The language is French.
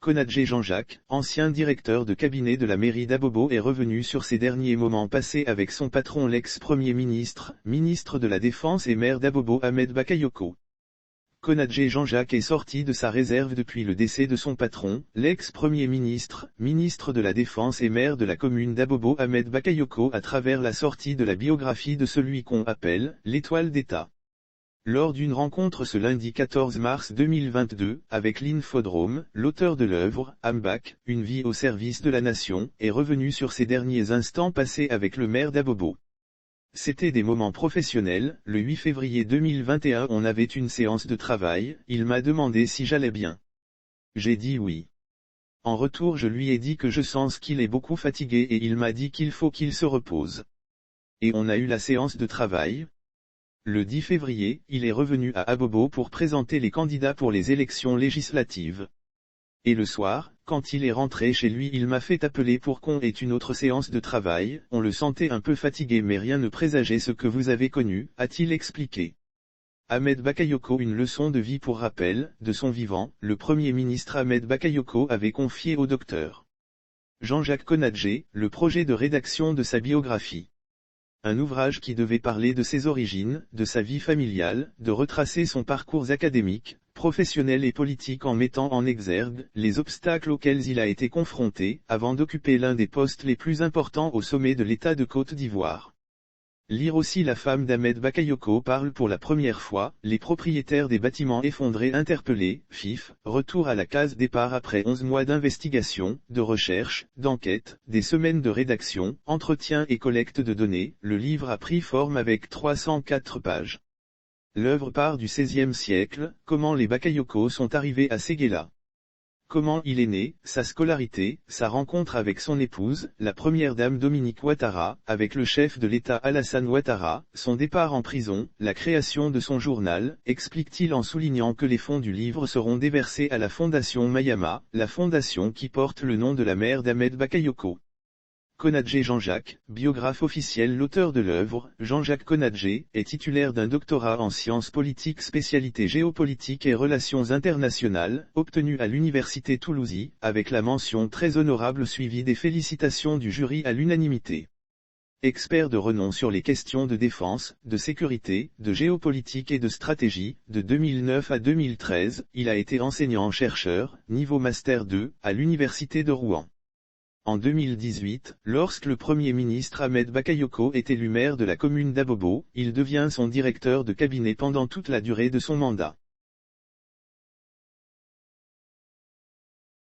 Konadje Jean-Jacques, ancien directeur de cabinet de la mairie d'Abobo, est revenu sur ses derniers moments passés avec son patron, l'ex-premier ministre, ministre de la Défense et maire d'Abobo Ahmed Bakayoko. Konadje Jean-Jacques est sorti de sa réserve depuis le décès de son patron, l'ex-premier ministre, ministre de la Défense et maire de la commune d'Abobo Ahmed Bakayoko, à travers la sortie de la biographie de celui qu'on appelle « l'étoile d'État ». Lors d'une rencontre ce lundi 14 mars 2022, avec l'Infodrome, l'auteur de l'œuvre, Ambak, une vie au service de la nation, est revenu sur ses derniers instants passés avec le maire d'Abobo. C'était des moments professionnels. Le 8 février 2021, on avait une séance de travail, il m'a demandé si j'allais bien. J'ai dit oui. En retour, je lui ai dit que je sens qu'il est beaucoup fatigué et il m'a dit qu'il faut qu'il se repose. Et on a eu la séance de travail. Le 10 février, il est revenu à Abobo pour présenter les candidats pour les élections législatives. Et le soir, quand il est rentré chez lui, il m'a fait appeler pour qu'on ait une autre séance de travail. On le sentait un peu fatigué, mais rien ne présageait ce que vous avez connu, a-t-il expliqué. Ahmed Bakayoko, une leçon de vie. Pour rappel, de son vivant, le Premier ministre Ahmed Bakayoko avait confié au docteur Jean-Jacques Konadje le projet de rédaction de sa biographie. Un ouvrage qui devait parler de ses origines, de sa vie familiale, de retracer son parcours académique, professionnel et politique en mettant en exergue les obstacles auxquels il a été confronté, avant d'occuper l'un des postes les plus importants au sommet de l'État de Côte d'Ivoire. Lire aussi: la femme d'Ahmed Bakayoko parle pour la première fois, les propriétaires des bâtiments effondrés interpellés, FIF, retour à la case départ après 11 mois d'investigation, de recherche, d'enquête, des semaines de rédaction, entretien et collecte de données. Le livre a pris forme avec 304 pages. L'œuvre part du XVIe siècle, comment les Bakayoko sont arrivés à Séguéla. Comment il est né, sa scolarité, sa rencontre avec son épouse, la première dame Dominique Ouattara, avec le chef de l'État Alassane Ouattara, son départ en prison, la création de son journal, explique-t-il en soulignant que les fonds du livre seront déversés à la fondation Mayama, la fondation qui porte le nom de la mère d'Ahmed Bakayoko. Konadje Jean-Jacques, biographe officiel. L'auteur de l'œuvre, Jean-Jacques Konadje, est titulaire d'un doctorat en sciences politiques spécialité géopolitique et relations internationales, obtenu à l'université Toulouse, avec la mention très honorable suivie des félicitations du jury à l'unanimité. Expert de renom sur les questions de défense, de sécurité, de géopolitique et de stratégie, de 2009 à 2013, il a été enseignant-chercheur, niveau Master 2, à l'université de Rouen. En 2018, lorsque le Premier ministre Ahmed Bakayoko est élu maire de la commune d'Abobo, il devient son directeur de cabinet pendant toute la durée de son mandat.